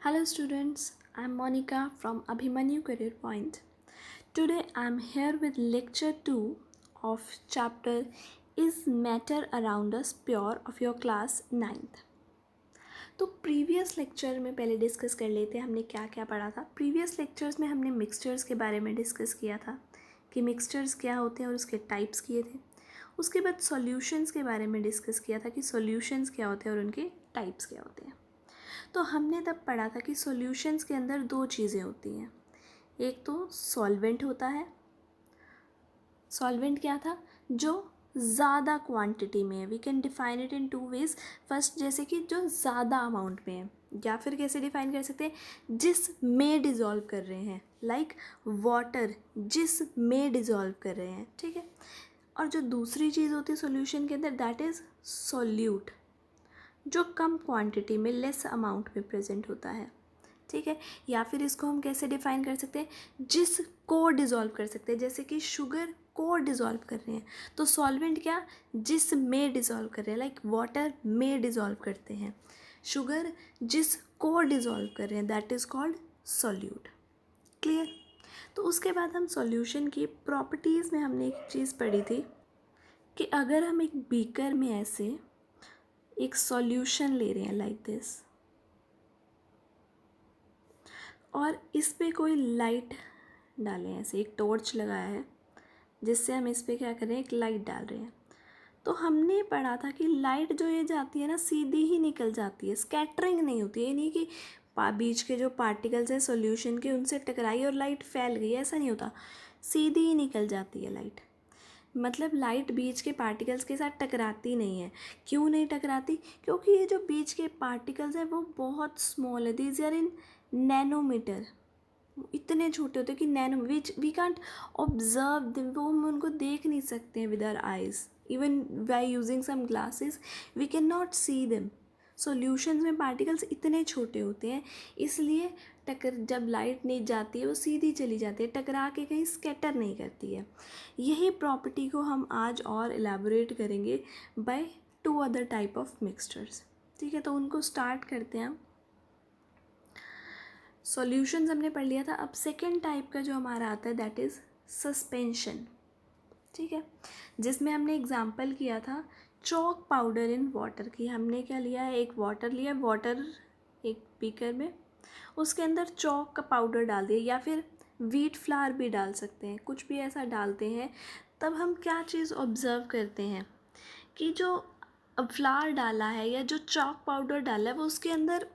Hello students, I am Monica from Abhimanyu Career Point. Today I am here with lecture 2 of chapter Is Matter Around Us Pure of your class 9th. तो previous lecture में पहले discuss कर लेते हैं हमने क्या क्या पढ़ा था। प्रीवियस लेक्चर्स में हमने मिक्सचर्स के बारे में डिस्कस किया था कि मिक्सचर्स क्या होते हैं और उसके टाइप्स किए थे। उसके बाद सॉल्यूशंस के बारे में डिस्कस किया था कि सॉल्यूशंस क्या होते हैं और उनके टाइप्स क्या होते हैं। तो हमने तब पढ़ा था कि सॉल्यूशंस के अंदर दो चीज़ें होती हैं। एक तो सॉल्वेंट होता है। सॉल्वेंट क्या था? जो ज़्यादा क्वांटिटी में है। We can define it in two ways. First जैसे कि जो ज़्यादा अमाउंट में है, या फिर कैसे डिफाइन कर सकते हैं, जिस में डिज़ोल्व कर रहे हैं, लाइक वाटर जिस में डिज़ोल्व कर रहे हैं, ठीक है। और जो दूसरी चीज़ होती है सॉल्यूशन के अंदर, दैट इज़ सॉल्यूट, जो कम क्वांटिटी में लेस अमाउंट में प्रेजेंट होता है, ठीक है। या फिर इसको हम कैसे डिफाइन कर सकते हैं, जिसको डिज़ोल्व कर सकते हैं, जैसे कि शुगर को डिज़ोल्व कर रहे हैं तो सॉल्वेंट क्या, जिस में डिज़ोल्व कर रहे हैं, लाइक वाटर में डिज़ोल्व करते हैं, शुगर जिस को डिज़ोल्व कर रहे हैं, that is called solute. Clear? तो उसके बाद हम सॉल्यूशन की प्रॉपर्टीज़ में हमने एक चीज़ पढ़ी थी कि अगर हम एक बीकर में ऐसे एक सॉल्यूशन ले रहे हैं लाइक दिस, और इस पे कोई लाइट डालें, ऐसे एक टॉर्च लगाया है जिससे हम इस पे क्या कर रहे हैं, एक लाइट डाल रहे हैं, तो हमने पढ़ा था कि लाइट जो ये जाती है ना, सीधी ही निकल जाती है, स्कैटरिंग नहीं होती है। ये नहीं कि बीच के जो पार्टिकल्स हैं सॉल्यूशन के, उनसे टकराई और लाइट फैल गई, ऐसा नहीं होता, सीधी ही निकल जाती है लाइट। मतलब लाइट बीच के पार्टिकल्स के साथ टकराती नहीं है। क्यों नहीं टकराती? क्योंकि ये जो बीच के पार्टिकल्स हैं वो बहुत स्मॉल है, दीज आर इन नैनोमीटर, इतने छोटे होते हैं कि nano which we can't observe them, वो हम उनको देख नहीं सकते हैं with our eyes, even by using some glasses we can not see them. Solutions में पार्टिकल्स इतने छोटे होते हैं, इसलिए जब लाइट नहीं जाती है वो सीधी चली जाती है, टकरा के कहीं स्कैटर नहीं करती है। यही प्रॉपर्टी को हम आज और एलैबोरेट करेंगे by two other type of mixtures, ठीक है। तो उनको स्टार्ट करते हैं हम। सॉल्यूशंस हमने पढ़ लिया था। अब सेकेंड टाइप का जो हमारा आता है दैट इज़ सस्पेंशन, ठीक है, जिसमें हमने एग्जांपल किया था चॉक पाउडर इन वाटर की। हमने क्या लिया है, एक वाटर लिया, वाटर एक बीकर में, उसके अंदर चॉक का पाउडर डाल दिया, या फिर व्हीट फ्लावर भी डाल सकते हैं, कुछ भी ऐसा डालते हैं। तब हम क्या चीज़ ऑब्ज़र्व करते हैं कि जो फ्लावर डाला है या जो चॉक पाउडर डाला है वो उसके अंदर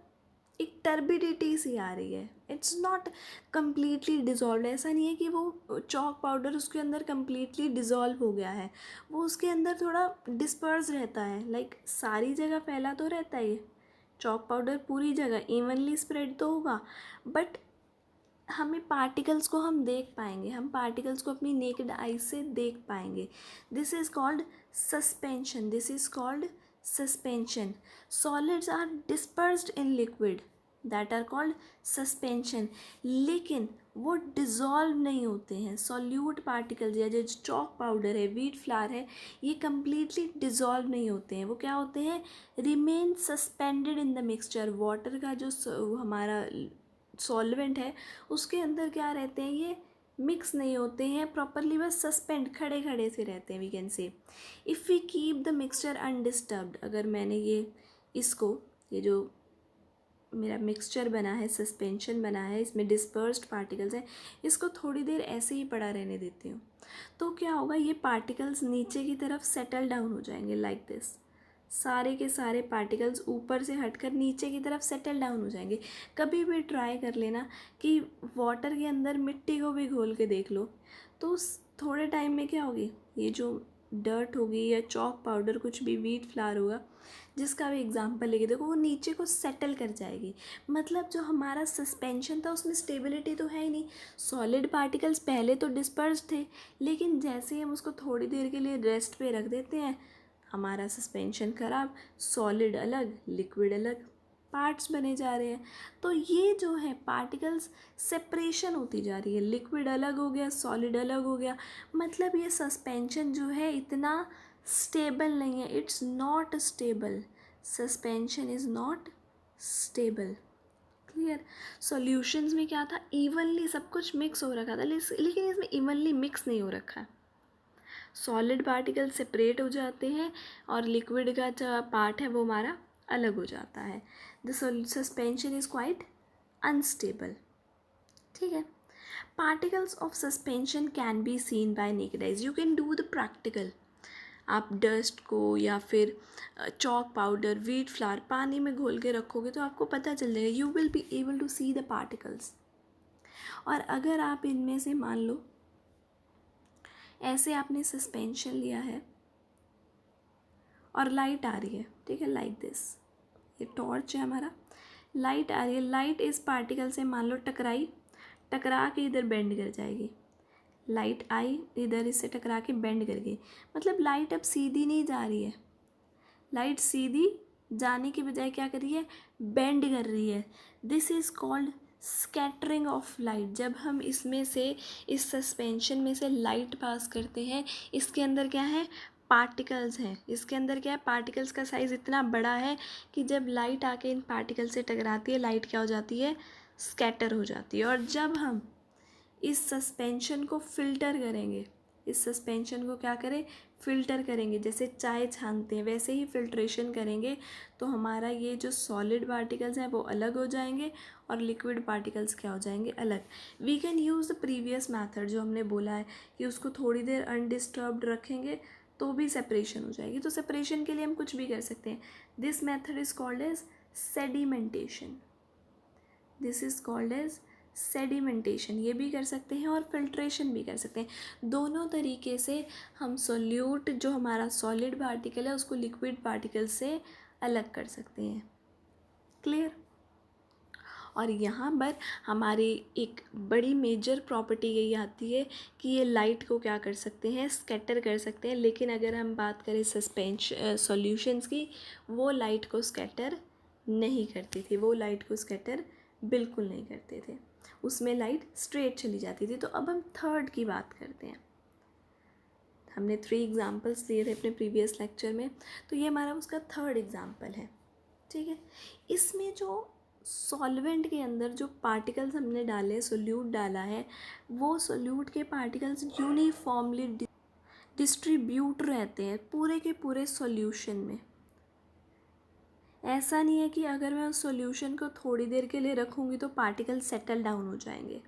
एक टर्बिडिटी सी आ रही है, इट्स नॉट कम्प्लीटली डिज़ोल्व। ऐसा नहीं है कि वो चॉक पाउडर उसके अंदर कम्प्लीटली डिज़ोल्व हो गया है, वो उसके अंदर थोड़ा डिस्पर्स रहता है, लाइक सारी जगह फैला तो रहता है ये चॉक पाउडर, पूरी जगह इवनली स्प्रेड तो होगा, बट हमें पार्टिकल्स को हम देख पाएंगे, हम पार्टिकल्स को अपनी नेकेड आई से देख पाएंगे। This is called suspension, this is called suspension. Solids are dispersed in liquid, that are called suspension, लेकिन वो डिज़ोल्व नहीं होते हैं। सॉल्यूट पार्टिकल्स या जो चॉक पाउडर है, व्हीट फ्लावर है, ये कम्प्लीटली डिज़ोल्व नहीं होते हैं। वो क्या होते हैं, remain suspended in the mixture. Water का जो हमारा सॉल्वेंट है उसके अंदर क्या रहते हैं, ये मिक्स नहीं होते हैं प्रॉपरली, बस सस्पेंड, खड़े खड़े से रहते हैं। We can say if we keep the mixture undisturbed, अगर मैंने ये जो मेरा मिक्सचर बना है, सस्पेंशन बना है, इसमें डिस्पर्स्ड पार्टिकल्स हैं, इसको थोड़ी देर ऐसे ही पड़ा रहने देती हूँ, तो क्या होगा, ये पार्टिकल्स नीचे की तरफ सेटल डाउन हो जाएंगे लाइक दिस। सारे के सारे पार्टिकल्स ऊपर से हटकर नीचे की तरफ सेटल डाउन हो जाएंगे। कभी भी ट्राई कर लेना कि वाटर के अंदर मिट्टी को भी घोल के देख लो, तो थोड़े टाइम में क्या होगी, ये जो डर्ट होगी या चॉक पाउडर, कुछ भी व्हीट फ्लावर होगा, जिसका भी एग्जांपल लेके देखो, वो नीचे को सेटल कर जाएगी। मतलब जो हमारा सस्पेंशन था उसमें स्टेबिलिटी तो है ही नहीं। सॉलिड पार्टिकल्स पहले तो डिस्पर्स थे, लेकिन जैसे ही हम उसको थोड़ी देर के लिए रेस्ट पे रख देते हैं, हमारा सस्पेंशन ख़राब, सॉलिड अलग लिक्विड अलग पार्ट्स बने जा रहे हैं। तो ये जो है पार्टिकल्स सेपरेशन होती जा रही है, लिक्विड अलग हो गया, सॉलिड अलग हो गया। मतलब ये सस्पेंशन जो है इतना स्टेबल नहीं है, it's not stable, suspension is not stable. Clear. Solutions में क्या था, इवनली सब कुछ मिक्स हो रखा था, लेकिन इसमें इवनली मिक्स नहीं हो रखा है। सॉलिड पार्टिकल सेपरेट हो जाते हैं और लिक्विड का जो पार्ट है वो हमारा अलग हो जाता है। The suspension is quite unstable. ठीक है। Particles of suspension can be seen bye naked eyes. You can do the practical. आप डस्ट को या फिर चॉक पाउडर, व्हीट फ्लावर पानी में घोल के रखोगे तो आपको पता चल जाएगा, you will be able to see the particles. और अगर आप इनमें से मान लो ऐसे आपने सस्पेंशन लिया है और लाइट आ रही है, ठीक है, लाइक दिस, ये टॉर्च है हमारा, लाइट आ रही है, लाइट इस पार्टिकल से मान लो टकराई, टकरा के इधर बेंड कर जाएगी, लाइट आई इधर इससे टकरा के बेंड कर गई, मतलब लाइट अब सीधी नहीं जा रही है, लाइट सीधी जाने की बजाय क्या कर रही है, बेंड कर रही है। This is called scattering of light. जब हम इसमें से, इस सस्पेंशन में से लाइट पास करते हैं, इसके अंदर क्या है, पार्टिकल्स हैं, इसके अंदर क्या है, पार्टिकल्स का साइज़ इतना बड़ा है कि जब लाइट आके इन पार्टिकल से टकराती है, लाइट क्या हो जाती है, स्कैटर हो जाती है। और जब हम इस सस्पेंशन को फ़िल्टर करेंगे, इस सस्पेंशन को क्या करें, फ़िल्टर करेंगे, जैसे चाय छानते हैं वैसे ही फ़िल्ट्रेशन करेंगे, तो हमारा ये जो सॉलिड पार्टिकल्स हैं वो अलग हो जाएंगे और लिक्विड पार्टिकल्स क्या हो जाएंगे, अलग। We can use the previous method जो हमने बोला है कि उसको थोड़ी देर अनडिस्टर्ब्ड रखेंगे तो भी सेपरेशन हो जाएगी। तो सेपरेशन के लिए हम कुछ भी कर सकते हैं। This method is called as sedimentation. This is called as sedimentation. ये भी कर सकते हैं और फिल्ट्रेशन भी कर सकते हैं। दोनों तरीके से हम सोल्यूट, जो हमारा सॉलिड पार्टिकल है, उसको लिक्विड पार्टिकल से अलग कर सकते हैं। क्लियर। और यहाँ पर हमारी एक बड़ी मेजर प्रॉपर्टी यही आती है कि ये लाइट को क्या कर सकते हैं, स्कैटर कर सकते हैं। लेकिन अगर हम बात करें सॉल्यूशंस की, वो लाइट को स्कैटर नहीं करती थी, वो लाइट को स्कैटर बिल्कुल नहीं करते थे, उसमें लाइट स्ट्रेट चली जाती थी। तो अब हम थर्ड की बात करते हैं। हमने 3 एग्जाम्पल्स लिए थे अपने प्रीवियस लेक्चर में, तो ये हमारा उसका थर्ड एग्जाम्पल है। ठीक है। इसमें जो सॉल्वेंट के अंदर जो पार्टिकल्स हमने डाले, सोल्यूट डाला है, वो सोल्यूट के पार्टिकल्स यूनिफॉर्मली डिस्ट्रीब्यूट रहते हैं पूरे के पूरे सॉल्यूशन में। ऐसा नहीं है कि अगर मैं उस सॉल्यूशन को थोड़ी देर के लिए रखूँगी तो पार्टिकल सेटल डाउन हो जाएंगे,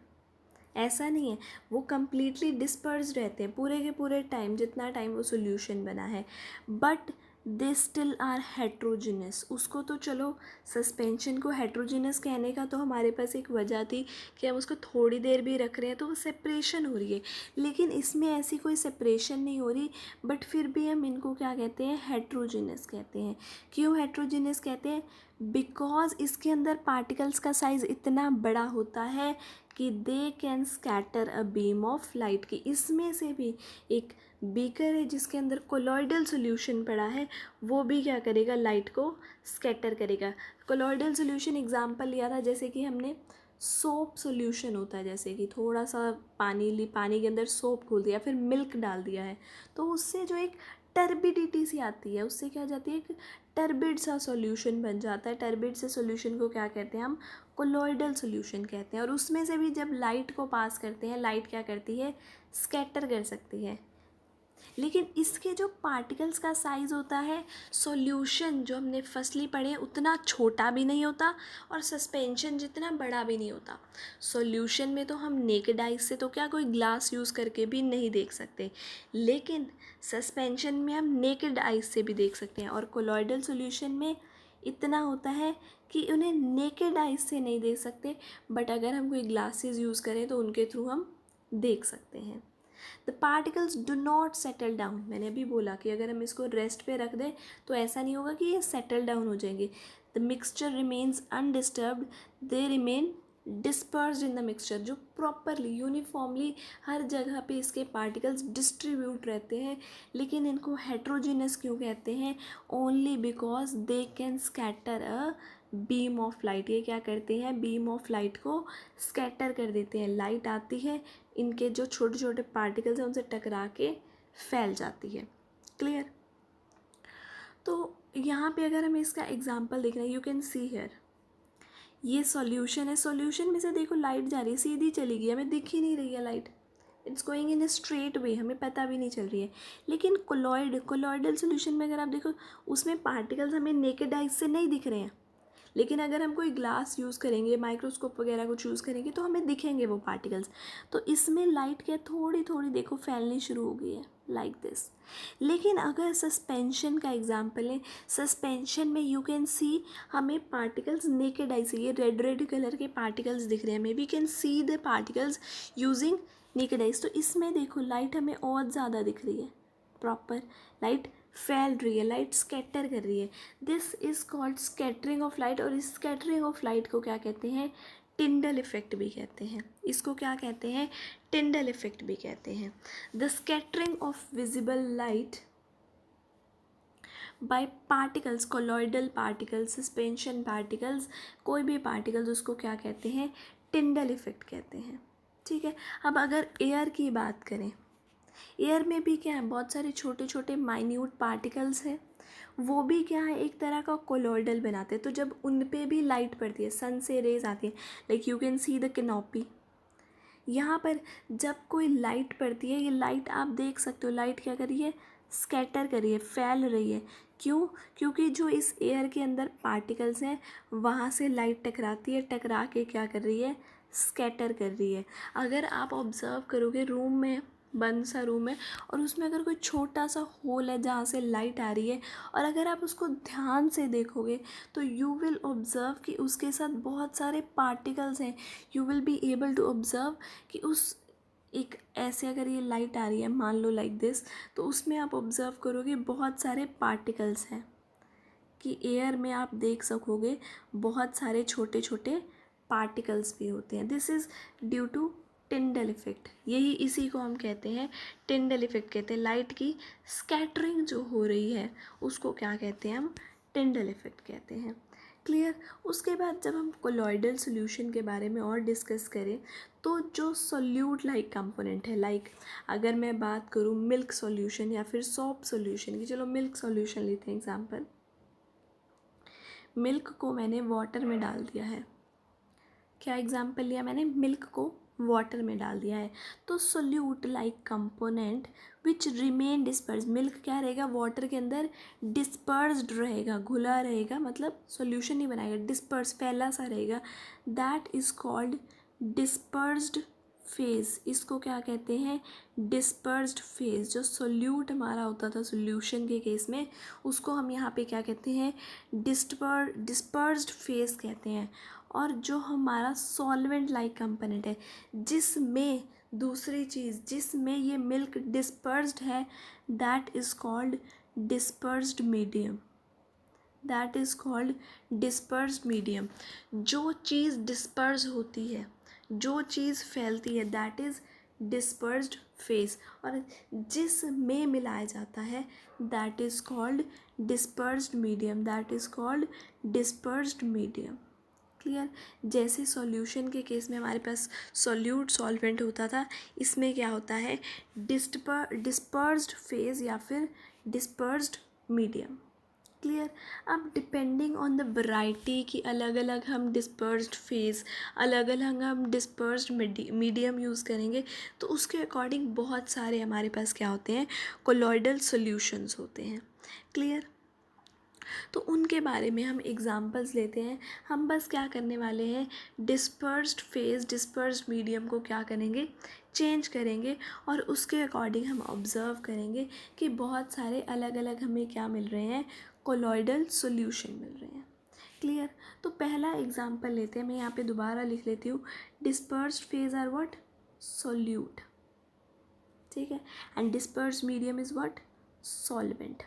ऐसा नहीं है। वो कम्प्लीटली डिस्पर्स रहते हैं पूरे के पूरे टाइम, जितना टाइम वो सॉल्यूशन बना है, but they still are heterogeneous. उसको तो चलो, सस्पेंशन को हेट्रोजिनस कहने का तो हमारे पास एक वजह थी कि हम उसको थोड़ी देर भी रख रहे हैं तो वो सेपरेशन हो रही है, लेकिन इसमें ऐसी कोई सेपरेशन नहीं हो रही, बट फिर भी हम इनको क्या कहते हैं, हेट्रोजिनस कहते हैं। क्यों हेट्रोजिनस कहते हैं, बिकॉज इसके अंदर पार्टिकल्स का साइज़ इतना बड़ा होता है कि they can scatter a beam of light. की इसमें से भी एक बीकर है जिसके अंदर कोलॉइडल सॉल्यूशन पड़ा है, वो भी क्या करेगा, लाइट को स्कैटर करेगा। कोलॉइडल सॉल्यूशन एग्जांपल लिया था, जैसे कि हमने सोप सॉल्यूशन होता है, जैसे कि थोड़ा सा पानी के अंदर सोप घोल दिया, फिर मिल्क डाल दिया है, तो उससे जो एक टर्बिडिटी सी आती है, उससे क्या हो जाती है, एक टर्बिड सा सॉल्यूशन बन जाता है। टर्बिड से सॉल्यूशन को क्या कहते हैं हम, कोलॉइडल सॉल्यूशन कहते हैं। और उसमें से भी जब लाइट को पास करते हैं, लाइट क्या करती है, स्कैटर कर सकती है। लेकिन इसके जो पार्टिकल्स का साइज़ होता है, सॉल्यूशन जो हमने फर्स्टली पढ़े उतना छोटा भी नहीं होता और सस्पेंशन जितना बड़ा भी नहीं होता। सॉल्यूशन में तो हम नेकेड आइज से तो क्या कोई ग्लास यूज़ करके भी नहीं देख सकते, लेकिन सस्पेंशन में हम नेकेड आइज से भी देख सकते हैं। और कोलॉइडल सॉल्यूशन में इतना होता है कि उन्हें नेकेड आइज से नहीं देख सकते, बट अगर हम कोई ग्लासेस यूज़ करें तो उनके थ्रू हम देख सकते हैं। The particles do not settle down. मैंने अभी बोला कि अगर हम इसको रेस्ट पे रख दें तो ऐसा नहीं होगा कि ये सेटल डाउन हो जाएंगे। The mixture remains undisturbed, they remain dispersed in the mixture. जो प्रॉपरली यूनिफॉर्मली हर जगह पे इसके पार्टिकल्स डिस्ट्रीब्यूट रहते हैं, लेकिन इनको हेट्रोजीनस क्यों कहते हैं, only because they can scatter a beam of light. ये क्या करते हैं, बीम ऑफ लाइट को स्कैटर कर देते हैं। लाइट आती है, इनके जो छोटे छोटे पार्टिकल्स हैं उनसे टकरा के फैल जाती है। क्लियर। तो यहाँ पे अगर हमें इसका एग्जांपल देखना है, यू कैन सी हियर, ये सॉल्यूशन है, सॉल्यूशन में से देखो लाइट जा रही है, सीधी चली गई, हमें दिख ही नहीं रही है light, it's going in a straight way, हमें पता भी नहीं चल रही है। लेकिन कोलॉइडल सॉल्यूशन में अगर आप देखो उसमें पार्टिकल्स हमें नेकेड आइज से नहीं दिख रहे हैं, लेकिन अगर हम कोई ग्लास यूज़ करेंगे, माइक्रोस्कोप वगैरह को चूज़ करेंगे तो हमें दिखेंगे वो पार्टिकल्स। तो इसमें लाइट क्या थोड़ी थोड़ी देखो फैलनी शुरू हो गई है लाइक दिस। लेकिन अगर सस्पेंशन का एग्जांपल है, सस्पेंशन में यू कैन सी हमें पार्टिकल्स नेकेड आई से, ये रेड रेड कलर के पार्टिकल्स दिख रहे हैं, may we can see the particles using naked eyes. तो इसमें देखो लाइट हमें और ज़्यादा दिख रही है, प्रॉपर लाइट फैल रही है, लाइट स्कैटर कर रही है। This is called scattering of light. और इस स्कैटरिंग ऑफ लाइट को क्या कहते हैं? टिंडल इफेक्ट भी कहते हैं। इसको क्या कहते हैं? टिंडल इफेक्ट भी कहते हैं। The scattering of visible light by particles, colloidal particles, suspension particles, कोई भी पार्टिकल्स, उसको क्या कहते हैं? टिंडल इफेक्ट कहते हैं। ठीक है। अब अगर एयर की बात करें, एयर में भी क्या है, बहुत सारे छोटे छोटे माइन्यूट पार्टिकल्स हैं, वो भी क्या है, एक तरह का कोलॉइडल बनाते हैं। तो जब उन पे भी लाइट पड़ती है, सन से रेज आती है, like you can see the canopy, यहाँ पर जब कोई लाइट पड़ती है, ये लाइट आप देख सकते हो, लाइट क्या कर रही है? स्कैटर कर रही है, फैल रही है। क्यों? क्योंकि जो इस एयर के अंदर पार्टिकल्स हैं वहाँ से लाइट टकराती है, टकरा के क्या कर रही है? स्कैटर कर रही है। अगर आप ऑब्ज़र्व करोगे, रूम में बंद सा रूम है और उसमें अगर कोई छोटा सा होल है जहाँ से लाइट आ रही है, और अगर आप उसको ध्यान से देखोगे तो यू विल ऑब्ज़र्व कि उसके साथ बहुत सारे पार्टिकल्स हैं। You will be able to observe कि उस एक ऐसे अगर ये लाइट आ रही है, मान लो लाइक दिस, तो उसमें आप ऑब्ज़र्व करोगे बहुत सारे पार्टिकल्स हैं, कि एयर में आप देख सकोगे बहुत सारे छोटे छोटे पार्टिकल्स भी होते हैं। This is due to Tyndall effect. यही इसी को हम कहते हैं टिंडल इफेक्ट कहते हैं। लाइट की स्कैटरिंग जो हो रही है उसको क्या कहते हैं? हम टिंडल इफेक्ट कहते हैं। क्लियर? उसके बाद जब हम कोलॉइडल सॉल्यूशन के बारे में और डिस्कस करें, तो जो सोल्यूट लाइक कंपोनेंट है, लाइक अगर मैं बात करूँ मिल्क सॉल्यूशन या फिर सॉप सॉल्यूशन की, चलो मिल्क सॉल्यूशन लेते हैं एग्जांपल। मिल्क को मैंने वाटर में डाल दिया है। क्या एग्जाम्पल लिया मैंने? मिल्क को वाटर में डाल दिया है। तो solute like component which remain disperse, milk क्या रहेगा? वाटर के अंदर डिस्पर्स्ड रहेगा, घुला रहेगा, मतलब सोल्यूशन नहीं बनाएगा, डिस्पर्स, फैला सा रहेगा। That is called dispersed phase. इसको क्या कहते हैं? Dispersed phase. जो सोल्यूट हमारा होता था सोल्यूशन के केस में, उसको हम यहाँ पे क्या कहते हैं? डिस्पर्स्ड फेज़ कहते हैं। और जो हमारा सॉल्वेंट लाइक कंपोनेंट है, जिसमें दूसरी चीज़, जिसमें ये मिल्क डिस्पर्स्ड है, that is called dispersed medium. That is called dispersed medium. जो चीज़ डिस्पर्स होती है, जो चीज़ फैलती है, दैट इज़ डिस्पर्स्ड फेस। और जिसमें मिलाया जाता है, that is called dispersed medium. That is called dispersed medium. Clear? जैसे सॉल्यूशन के केस में हमारे पास सॉल्यूट सॉल्वेंट होता था, इसमें क्या होता है? डिस्पर्स्ड फेज या फिर डिस्पर्स्ड मीडियम। क्लियर? अब डिपेंडिंग ऑन द वैरायटी की अलग अलग हम डिस्पर्स्ड फेज, अलग अलग हम डिस्पर्स्ड मीडियम यूज़ करेंगे, तो उसके अकॉर्डिंग बहुत सारे हमारे पास क्या होते हैं? कोलॉइडल सॉल्यूशंस होते हैं। क्लियर? तो उनके बारे में हम एग्जांपल्स लेते हैं। हम बस क्या करने वाले हैं? डिस्पर्स्ड फेज, डिस्पर्स्ड मीडियम को क्या करेंगे? चेंज करेंगे, और उसके अकॉर्डिंग हम ऑब्ज़र्व करेंगे कि बहुत सारे अलग अलग हमें क्या मिल रहे हैं? कोलॉइडल सॉल्यूशन मिल रहे हैं। क्लियर? तो पहला एग्जांपल लेते हैं, मैं यहाँ पे दोबारा लिख लेती हूँ। Dispersed phase are what? Solute. ठीक है। And dispersed medium is what? Solvent.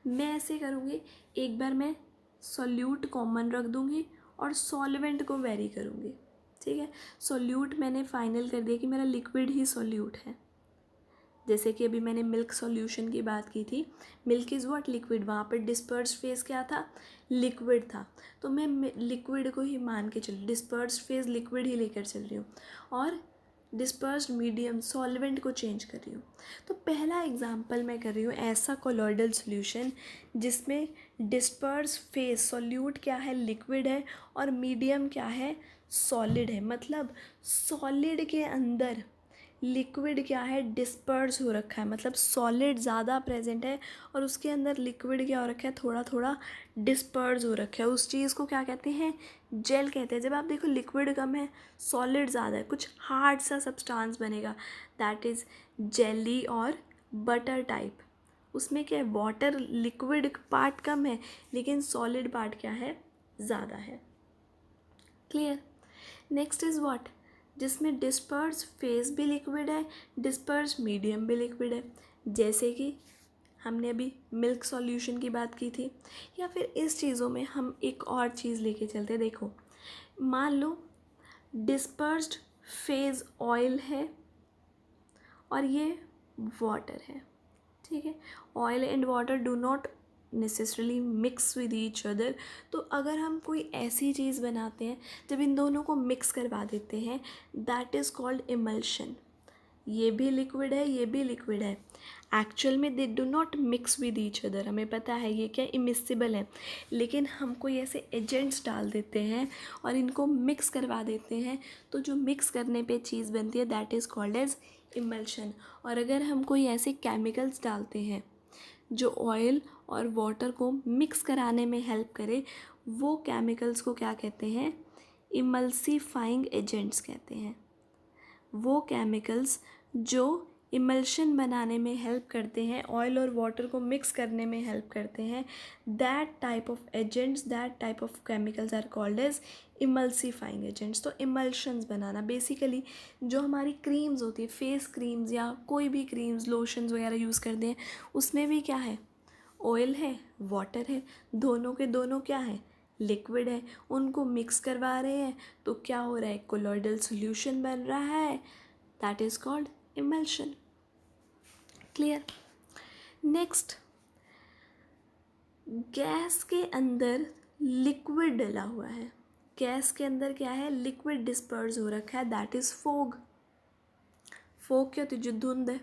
मैं ऐसे करूँगी, एक बार मैं सॉल्यूट कॉमन रख दूँगी और सॉल्वेंट को वेरी करूँगी। ठीक है। सॉल्यूट मैंने फाइनल कर दिया कि मेरा लिक्विड ही सॉल्यूट है। जैसे कि अभी मैंने मिल्क सॉल्यूशन की बात की थी, मिल्क इज़ व्हाट? लिक्विड। वहाँ पर डिस्पर्स्ड फेज क्या था? लिक्विड था। तो मैं लिक्विड को ही मान के चल, डिस्पर्स्ड फेज लिक्विड ही लेकर चल रही हूँ, और डिस्पर्स्ड मीडियम सॉल्वेंट को चेंज कर रही हूँ। तो पहला एग्जांपल मैं कर रही हूँ ऐसा कोलॉइडल सॉल्यूशन जिसमें डिस्पर्स फेज सॉल्यूट क्या है, लिक्विड है, और मीडियम क्या है, सॉलिड है। मतलब सॉलिड के अंदर लिक्विड क्या है, डिस्पर्स हो रखा है, मतलब सॉलिड ज़्यादा प्रेजेंट है और उसके अंदर लिक्विड क्या हो रखा है, थोड़ा थोड़ा डिस्पर्स हो रखा है। उस चीज़ को क्या कहते हैं, जेल कहते हैं। जब आप देखो लिक्विड कम है, सॉलिड ज़्यादा है, कुछ हार्ड सा सब्सटेंस बनेगा, दैट इज़ जेली और बटर टाइप। उसमें क्या है, वाटर लिक्विड पार्ट कम है लेकिन सॉलिड पार्ट क्या है, ज़्यादा है। क्लियर। नेक्स्ट इज़ व्हाट, जिसमें डिस्पर्स फेस भी लिक्विड है, डिस्पर्स मीडियम भी लिक्विड है। जैसे कि हमने अभी मिल्क सॉल्यूशन की बात की थी, या फिर इस चीज़ों में हम एक और चीज़ लेके चलते। देखो मान लो डिस्पर्स्ड फेज ऑयल है और ये वाटर है, ठीक है। Oil and water do not necessarily mix with each other. तो अगर हम कोई ऐसी चीज़ बनाते हैं जब इन दोनों को मिक्स करवा देते हैं, दैट इज़ कॉल्ड इमल्शन। ये भी लिक्विड है, ये भी लिक्विड है, एक्चुअल में they do not mix with each other. हमें पता है ये क्या इमिसिबल है, लेकिन हम कोई ऐसे एजेंट्स डाल देते हैं और इनको मिक्स करवा देते हैं, तो जो मिक्स करने पे चीज़ बनती है that is called as emulsion. और अगर हम कोई ऐसे केमिकल्स डालते हैं जो ऑयल और वाटर को मिक्स कराने में हेल्प करे, वो केमिकल्स को क्या कहते हैं, इमल्सीफाइंग एजेंट्स कहते हैं। वो केमिकल्स जो इमल्शन बनाने में हेल्प करते हैं, ऑयल और वाटर को मिक्स करने में हेल्प करते हैं, that type of agents, that type of chemicals are called as emulsifying agents. तो इमल्शंस बनाना बेसिकली जो हमारी क्रीम्स होती है, फेस क्रीम्स या कोई भी क्रीम्स, लोशंस वगैरह यूज़ करते हैं, उसमें भी क्या है, ऑयल है, वाटर है, दोनों के दोनों क्या है, लिक्विड है। उनको मिक्स करवा रहे हैं तो क्या हो रहा है, कोलॉइडल सॉल्यूशन बन रहा है, that is called emulsion. Clear. Next, gas के अंदर लिक्विड डला हुआ है, गैस के अंदर क्या है, लिक्विड डिस्पर्स हो रखा है, दैट इज़ फोग। फोग क्या होती है, जो धुंध है,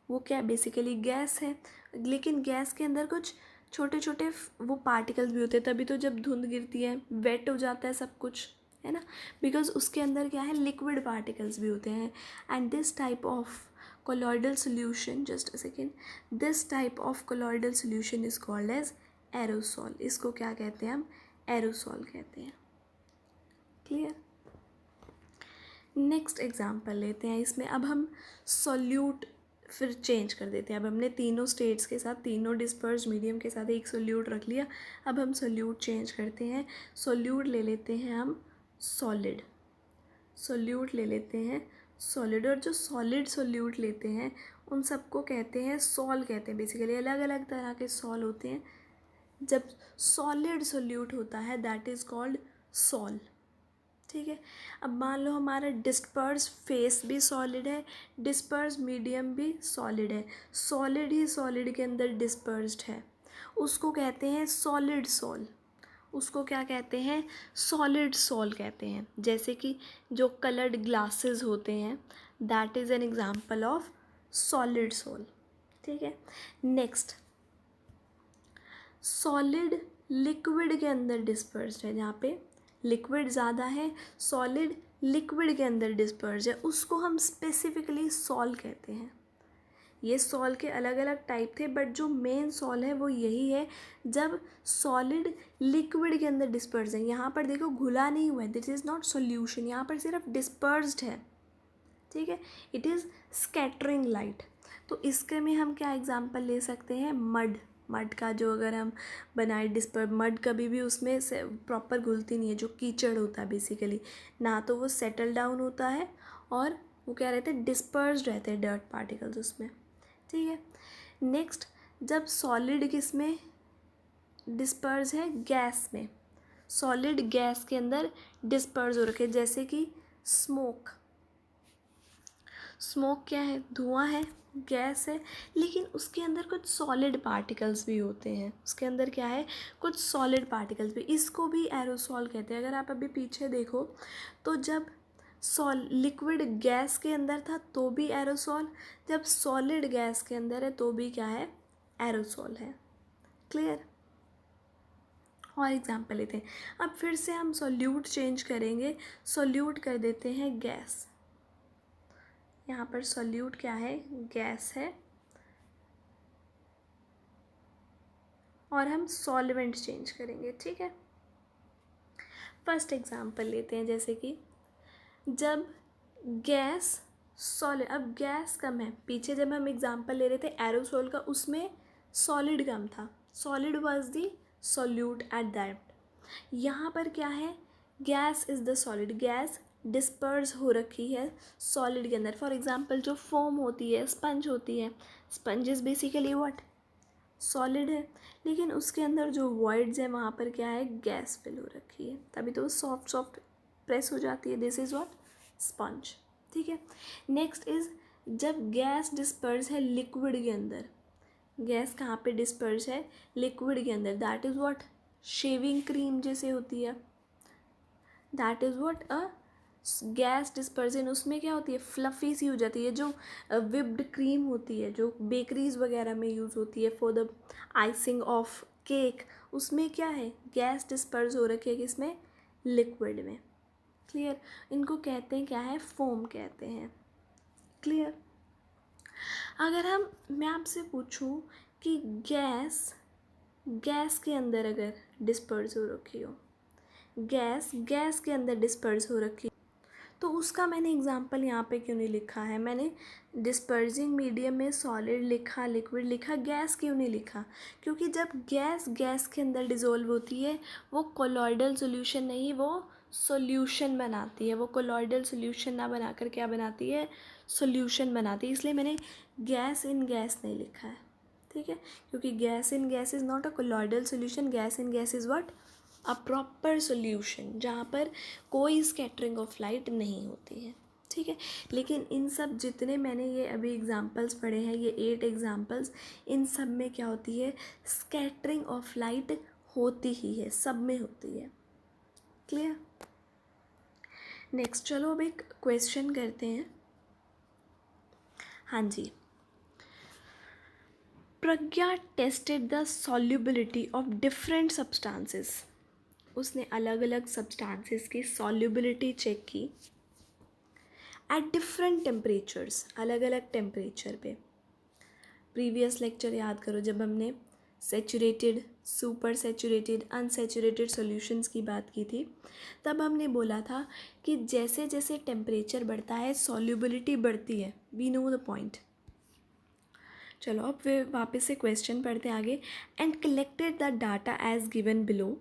वो क्या बेसिकली गैस है, लेकिन गैस के अंदर कुछ छोटे छोटे वो पार्टिकल्स भी होते हैं, तभी तो जब धुंध गिरती है वेट हो जाता है सब कुछ, है ना, बिकॉज उसके अंदर क्या है, लिक्विड पार्टिकल्स भी होते हैं। And this type of colloidal solution, just a second, this type of colloidal solution is called as aerosol. इसको क्या कहते हैं हम, एरोसॉल कहते हैं। क्लियर। नेक्स्ट एग्जाम्पल लेते हैं, इसमें अब हम सोल्यूट फिर चेंज कर देते हैं। अब हमने तीनों स्टेट्स के साथ, तीनों डिस्पर्स मीडियम के साथ एक सोल्यूट रख लिया, अब हम सोल्यूट चेंज करते हैं। सोल्यूट ले लेते हैं हम सॉलिड, सोल्यूट ले लेते हैं सॉलिड, और जो सॉलिड सोल्यूट लेते हैं उन सबको कहते हैं सॉल कहते हैं। बेसिकली अलग अलग तरह के सॉल होते हैं। जब सॉलिड सोल्यूट होता है दैट इज़ कॉल्ड सॉल, ठीक है। अब मान लो हमारा डिस्पर्स फेस भी सॉलिड है, डिस्पर्स मीडियम भी सॉलिड है, सॉलिड ही सॉलिड के अंदर डिस्पर्स्ड है, उसको कहते हैं सॉलिड सॉल। उसको क्या कहते हैं, सॉलिड सॉल कहते हैं। जैसे कि जो कलर्ड ग्लासेस होते हैं, that is an example of solid sol, ठीक है। नेक्स्ट, सॉलिड लिक्विड के अंदर डिस्पर्स्ड है, जहाँ पे लिक्विड ज़्यादा है, सॉलिड लिक्विड के अंदर डिस्पर्स है, उसको हम स्पेसिफिकली सॉल कहते हैं। ये सॉल के अलग अलग टाइप थे, बट जो मेन सॉल है वो यही है, जब सॉलिड लिक्विड के अंदर डिस्पर्स है। यहाँ पर देखो घुला नहीं हुआ है, दिस इज़ नॉट सॉल्यूशन, यहाँ पर सिर्फ डिस्पर्स्ड है, ठीक है, इट इज़ स्कैटरिंग लाइट। तो इसके में हम क्या एग्जांपल ले सकते हैं, मड। मड का जो अगर हम बनाए डिस्पर, मड कभी भी उसमें से प्रॉपर घुलती नहीं है, जो कीचड़ होता है बेसिकली, ना तो वो सेटल डाउन होता है और वो क्या रहते हैं, डिस्पर्स्ड रहते हैं डर्ट पार्टिकल्स उसमें, ठीक है। नेक्स्ट, जब सॉलिड किस में डिस्पर्स है, गैस में, सॉलिड गैस के अंदर डिस्पर्स हो रखे, जैसे कि स्मोक। स्मोक क्या है, धुआं है, गैस है, लेकिन उसके अंदर कुछ सॉलिड पार्टिकल्स भी होते हैं, उसके अंदर क्या है, कुछ सॉलिड पार्टिकल्स भी, इसको भी एरोसॉल कहते हैं। अगर आप अभी पीछे देखो तो जब लिक्विड गैस के अंदर था तो भी एरोसॉल, जब सॉलिड गैस के अंदर है तो भी क्या है, एरोसॉल है। क्लियर। और एग्जांपल लेते हैं। अब फिर से हम सॉल्यूट चेंज करेंगे, सॉल्यूट कर देते हैं गैस। यहाँ पर सॉल्यूट क्या है, गैस है, और हम सॉल्वेंट चेंज करेंगे। ठीक है। फर्स्ट एग्जांपल लेते हैं, जैसे कि जब गैस सॉलिड, अब गैस कम है, पीछे जब हम एग्जांपल ले रहे थे एरोसोल का उसमें सॉलिड कम था, solid was the solute at that. यहाँ पर क्या है, gas is the solid, gas disperse हो रखी है सॉलिड के अंदर। फॉर एग्जांपल जो फोम होती है, स्पंज होती है, sponge is basically what, solid है, लेकिन उसके अंदर जो वॉइड्स है वहाँ पर क्या है, गैस फिल हो रखी है, तभी तो सॉफ्ट सॉफ्ट प्रेस हो जाती है। This is what, sponge. ठीक है। नेक्स्ट इज़ जब गैस डिस्पर्स है लिक्विड के अंदर, गैस कहाँ पे डिस्पर्स है, लिक्विड के अंदर, that is what, shaving cream जैसे होती है, that is what a gas dispersion. उसमें क्या होती है, फ्लफ़ी सी हो जाती है, जो विप्ड क्रीम होती है जो बेकरीज वगैरह में यूज़ होती है for the icing of cake, उसमें क्या है, गैस डिस्पर्स हो रखी है किसमें, लिक्विड में। क्लियर। इनको कहते हैं क्या है, फोम कहते हैं। क्लियर। अगर मैं आपसे पूछूं कि गैस के अंदर अगर डिस्पर्स हो रखी हो, गैस के अंदर डिस्पर्स हो रखी, तो उसका मैंने एग्जांपल यहाँ पे क्यों नहीं लिखा है, मैंने डिस्पर्जिंग मीडियम में सॉलिड लिखा, लिक्विड लिखा, गैस क्यों नहीं लिखा, क्योंकि जब गैस के अंदर डिज़ोल्व होती है वो कोलॉइडल सॉल्यूशन नहीं, वो सॉल्यूशन बनाती है, वो कोलॉइडल सॉल्यूशन ना बनाकर क्या बनाती है, सॉल्यूशन बनाती है, इसलिए मैंने गैस इन गैस नहीं लिखा है। ठीक है। क्योंकि gas in gas is not a colloidal solution, gas in gas is what, a proper solution जहाँ पर कोई स्कैटरिंग ऑफ लाइट नहीं होती है। ठीक है। लेकिन इन सब जितने मैंने ये अभी एग्जांपल्स पढ़े हैं, ये 8 एग्जांपल्स, इन सब में क्या होती है, स्कैटरिंग ऑफ लाइट होती ही है, सब में होती है। क्लियर। नेक्स्ट चलो अब एक क्वेश्चन करते हैं। हाँ जी, Pragya tested the solubility of different substances, उसने अलग अलग सब्सटेंसेस की सॉल्युबिलिटी चेक की एट डिफरेंट टेम्परेचर्स, अलग अलग टेम्परेचर पे। प्रीवियस लेक्चर याद करो जब हमने saturated, super saturated, unsaturated solutions की बात की थी, तब हमने बोला था कि जैसे जैसे टेम्परेचर बढ़ता है सॉल्युबिलिटी बढ़ती है। We know the point. चलो अब फिर वापस से क्वेश्चन पढ़ते हैं आगे। And collected the data as given below,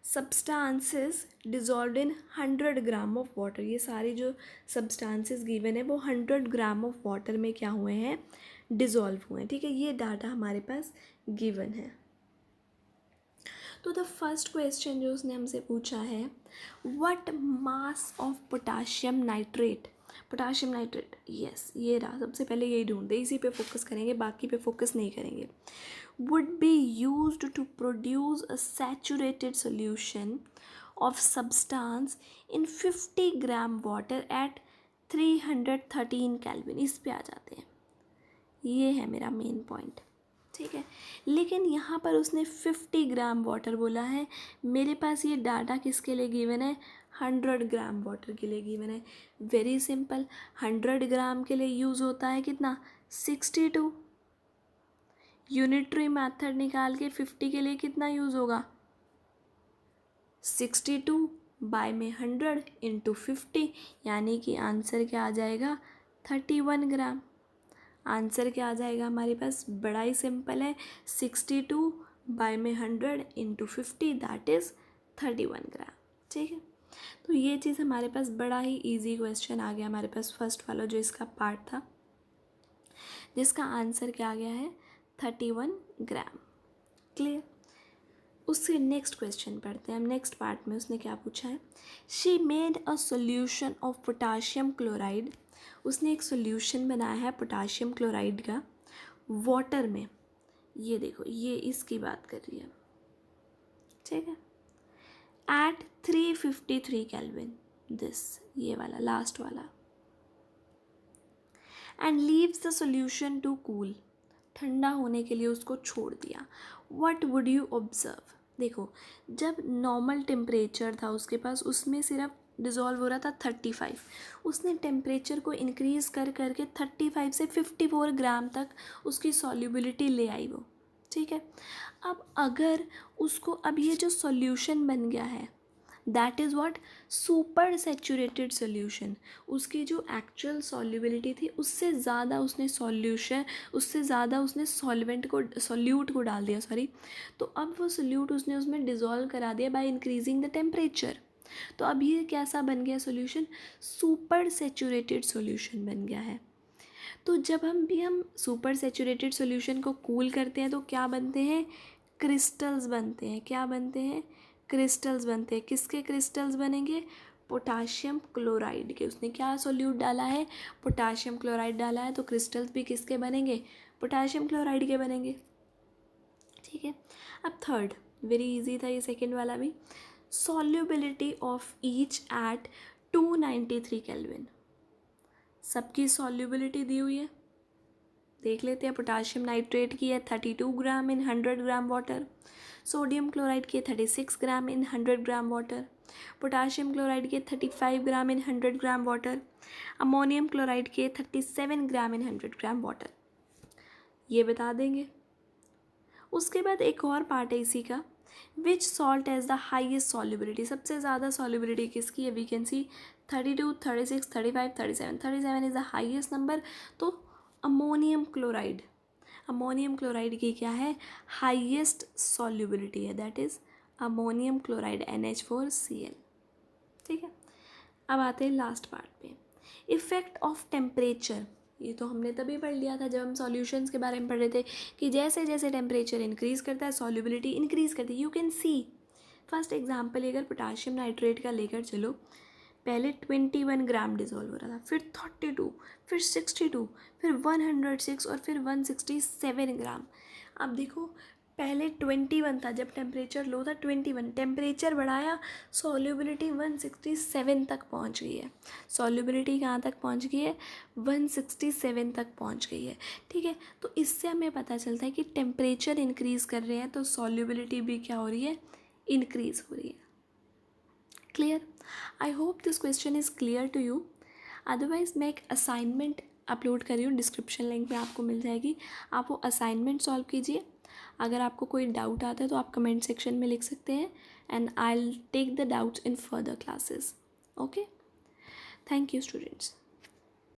substances dissolve in 100 gram of water, ये सारी जो सब्सटेंसेस गिवन है वो 100 ग्राम ऑफ वाटर में क्या हुए हैं, डिज़ोल्व हुए हैं। ठीक है। ये डाटा हमारे पास गिवन है। तो द फर्स्ट क्वेश्चन जो उसने हमसे पूछा है, what mass of potassium nitrate, potassium nitrate, yes ये रहा, सबसे पहले यही ढूंढते, इसी पे फोकस करेंगे, बाकी पे फोकस नहीं करेंगे। would be used to produce a saturated solution of substance in 50 gram water at 313 Kelvin। इस पे आ जाते हैं, ये है मेरा मेन पॉइंट। ठीक है। लेकिन यहाँ पर उसने 50 ग्राम वाटर बोला है, मेरे पास ये डाटा किसके लिए गिवन है, 100 ग्राम वाटर के लिए गिवन है। वेरी सिंपल, 100 ग्राम के लिए यूज़ होता है कितना, 62। यूनिटरी मेथड निकाल के 50 के लिए कितना यूज़ होगा, 62 बाय में 100 इंटू 50, यानी कि आंसर क्या आ जाएगा, 31 ग्राम। आंसर क्या आ जाएगा हमारे पास, बड़ा ही सिंपल है, 62 बाय में 100 इंटू 50, दैट इज़ 31 ग्राम। ठीक है। तो ये चीज़ हमारे पास बड़ा ही इजी क्वेश्चन आ गया हमारे पास, फर्स्ट वाला जो इसका पार्ट था, जिसका आंसर क्या आ गया है, 31 ग्राम। क्लियर। उससे नेक्स्ट क्वेश्चन पढ़ते हैं हम। नेक्स्ट पार्ट में उसने क्या पूछा है, she made a solution of potassium chloride, उसने एक सोल्यूशन बनाया है पोटाशियम क्लोराइड का वाटर में। ये देखो, ये इसकी बात कर रही है। ठीक है। एट 353 केल्विन, दिस, ये वाला लास्ट वाला, and leaves the solution to cool, ठंडा होने के लिए उसको छोड़ दिया. What would you observe? देखो, जब नॉर्मल टेम्परेचर था उसके पास, उसमें सिर्फ डिज़ोल्व हो रहा था 35. उसने टेम्परेचर को इंक्रीज़ कर करके 35 से 54 ग्राम तक उसकी सॉल्युबिलिटी ले आई वो. ठीक है. अब अगर उसको, अब ये जो सॉल्यूशन बन गया है, that is what, super saturated solution. उसकी जो एक्चुअल सॉल्युबिलिटी थी उससे ज़्यादा उसने सॉल्यूशन, उससे ज़्यादा उसने सॉल्वेंट को, सॉल्यूट को डाल दिया, सॉरी. तो अब वो सॉल्यूट उसने उसमें डिज़ोल्व करा दिया बाय इंक्रीजिंग द टेम्परेचर. तो अब ये कैसा बन गया सॉल्यूशन? सुपर सेचूरेटेड सॉल्यूशन बन गया है. तो जब हम सुपर सेचूरेटेड सॉल्यूशन को कूल करते हैं तो क्या बनते हैं? क्रिस्टल्स बनते हैं. क्या बनते हैं? क्रिस्टल्स बनते हैं. किसके क्रिस्टल्स बनेंगे? पोटाशियम क्लोराइड के. उसने क्या सॉल्यूट डाला है? पोटाशियम क्लोराइड डाला है. तो क्रिस्टल्स भी किसके बनेंगे? पोटाशियम क्लोराइड के बनेंगे. ठीक है. अब थर्ड, वेरी इजी था ये सेकेंड वाला भी. Solubility of each eight 293 kelvin. सबकी सॉल्युबिलिटी दी हुई है, देख लेते हैं. पोटाशियम नाइट्रेट की है 32 ग्राम इन 100 ग्राम वाटर. सोडियम क्लोराइड की है 36 ग्राम इन 100 ग्राम वाटर. पोटाशियम क्लोराइड की 35 ग्राम इन 100 ग्राम वाटर. अमोनियम क्लोराइड की 37 ग्राम इन 100 ग्राम वाटर. ये बता देंगे. उसके बाद एक और पार्ट है इसी का, which salt has the highest solubility. सबसे ज़्यादा सॉल्युबिलिटी किसकी है? We can see 32, 36, 35, 37. 37 is the highest number. तो अमोनियम क्लोराइड, अमोनियम क्लोराइड की क्या है? हाइएस्ट सॉल्युबिलिटी है, that is ammonium chloride NH4Cl. ठीक है. अब आते हैं लास्ट पार्ट पे, इफ़ेक्ट ऑफ टेम्परेचर. ये तो हमने तभी पढ़ लिया था जब हम सॉल्यूशंस के बारे में पढ़ रहे थे कि जैसे जैसे टेम्परेचर इंक्रीज़ करता है सॉल्युबिलिटी इंक्रीज़ करती है. You can see. First example अगर पोटाशियम नाइट्रेट का लेकर चलो, पहले 21 ग्राम डिज़ोल्व हो रहा था, फिर 32, फिर 62, फिर 106 और फिर 167 ग्राम. अब देखो, पहले 21 था जब टेम्परेचर लो था, 21. टेम्परेचर बढ़ाया, सॉल्युबिलिटी 167 तक पहुंच गई है. सॉल्युबिलिटी कहाँ तक पहुंच गई है? 167 तक पहुंच गई है. ठीक है. तो इससे हमें पता चलता है कि टेम्परेचर इंक्रीज़ कर रहे हैं तो सॉल्युबिलिटी भी क्या हो रही है? इंक्रीज़ हो रही है. Clear? I hope this question is clear to you. Otherwise मैं एक असाइनमेंट अपलोड कर रही हूँ, डिस्क्रिप्शन लिंक में आपको मिल जाएगी. आप वो असाइनमेंट सॉल्व कीजिए. अगर आपको कोई डाउट आता है तो आप कमेंट सेक्शन में लिख सकते हैं, and I will take the doubts in further classes. Okay. Thank you students.